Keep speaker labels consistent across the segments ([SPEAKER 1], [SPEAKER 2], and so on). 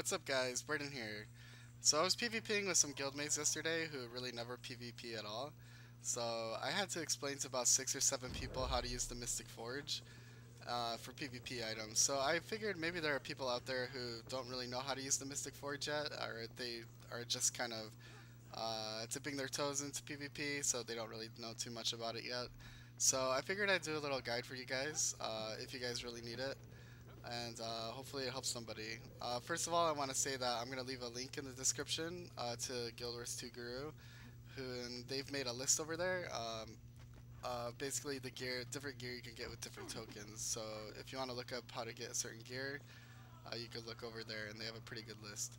[SPEAKER 1] What's up guys, Burden here. So I was PvPing with some guildmates yesterday who really never PvP at all. So I had to explain to about 6 or 7 people how to use the Mystic Forge for PvP items. So I figured maybe there are people out there who don't really know how to use the Mystic Forge yet, or they are just kind of dipping their toes into PvP, so they don't really know too much about it yet. So I figured I'd do a little guide for you guys if you guys really need it, and hopefully it helps somebody. First of all, I want to say that I'm going to leave a link in the description to Guild Wars 2 Guru, and they've made a list over there. Basically, the different gear you can get with different tokens. So if you want to look up how to get certain gear, you could look over there, and they have a pretty good list.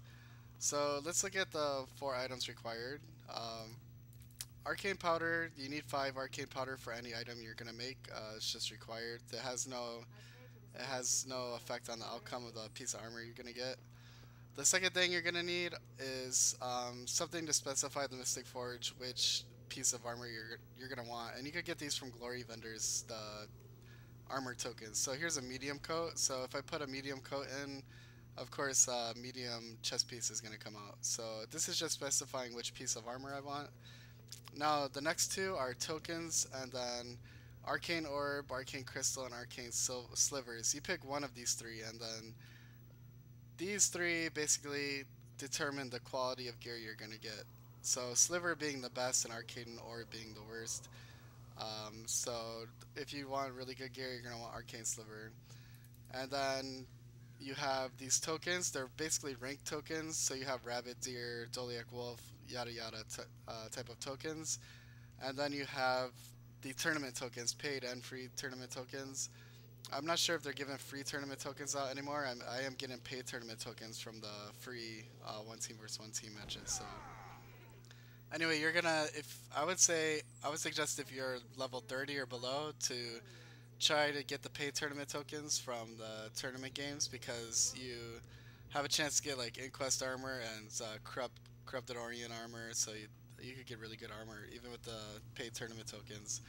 [SPEAKER 1] So let's look at the 4 items required. Arcane powder, you need 5 arcane powder for any item you're gonna make. It's just required. It has no effect on the outcome of the piece of armor you're gonna get. The second thing you're gonna need is something to specify the Mystic Forge, which piece of armor you're gonna want, and you could get these from glory vendors, the armor tokens. So here's a medium coat. So if I put a medium coat in, of course, medium chest piece is gonna come out. So this is just specifying which piece of armor I want. Now the next two are tokens, and then arcane orb, arcane crystal, and arcane slivers. You pick one of these three, and then these three basically determine the quality of gear you're gonna get. So sliver being the best and arcane orb being the worst. So if you want really good gear, you're gonna want arcane sliver. And then you have these tokens. They're basically ranked tokens. So you have rabbit, deer, Doliac wolf, yada yada type of tokens. And then you have the tournament tokens, paid and free tournament tokens. I'm not sure if they're giving free tournament tokens out anymore. I am getting paid tournament tokens from the free one team versus one team matches. So anyway, you're gonna if I would suggest if you're level 30 or below to try to get the paid tournament tokens from the tournament games, because you have a chance to get like Inquest armor and corrupted Orient armor. So you could get really good armor even with the paid tournament tokens.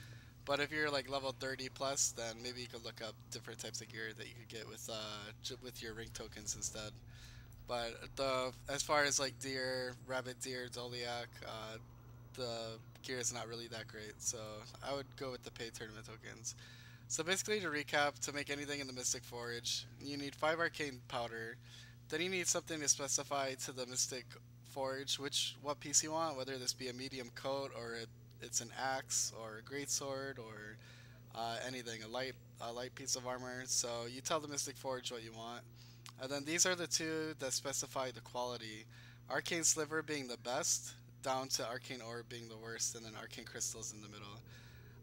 [SPEAKER 1] But if you're like level 30 plus, then maybe you could look up different types of gear that you could get with your ring tokens instead. But the as far as like deer, rabbit deer, Doliac, the gear is not really that great. So I would go with the paid tournament tokens. So basically, to recap, to make anything in the Mystic Forge, you need 5 arcane powder. Then you need something to specify to the Mystic Forge what piece you want, whether this be a medium coat or it's an axe or a great sword or anything, a light piece of armor. So you tell the Mystic Forge what you want, and then these are the two that specify the quality. Arcane Sliver being the best, down to Arcane Orb being the worst, and then Arcane Crystals in the middle.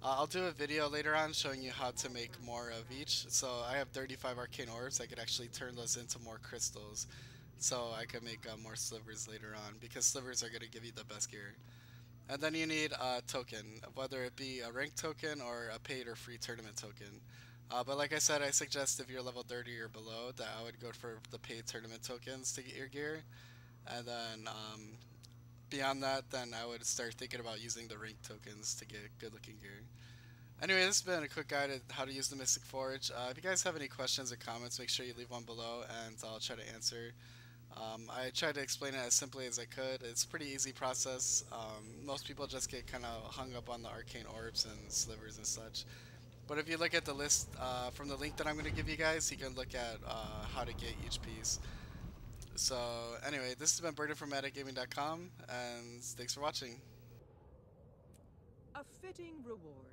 [SPEAKER 1] I'll do a video later on showing you how to make more of each. So I have 35 arcane orbs. I could actually turn those into more crystals. So I could make more slivers later on, because slivers are going to give you the best gear. And then you need a token, whether it be a rank token or a paid or free tournament token. But like I said, I suggest if you're level 30 or below that I would go for the paid tournament tokens to get your gear. And then beyond that, then I would start thinking about using the rank tokens to get good looking gear. Anyway, this has been a quick guide on how to use the Mystic Forge. If you guys have any questions or comments, make sure you leave one below and I'll try to answer. I tried to explain it as simply as I could. It's a pretty easy process. Most people just get kind of hung up on the arcane orbs and slivers and such. But if you look at the list from the link that I'm going to give you guys, you can look at how to get each piece. So anyway, this has been Burden from metagaming.com, and thanks for watching.
[SPEAKER 2] A fitting reward.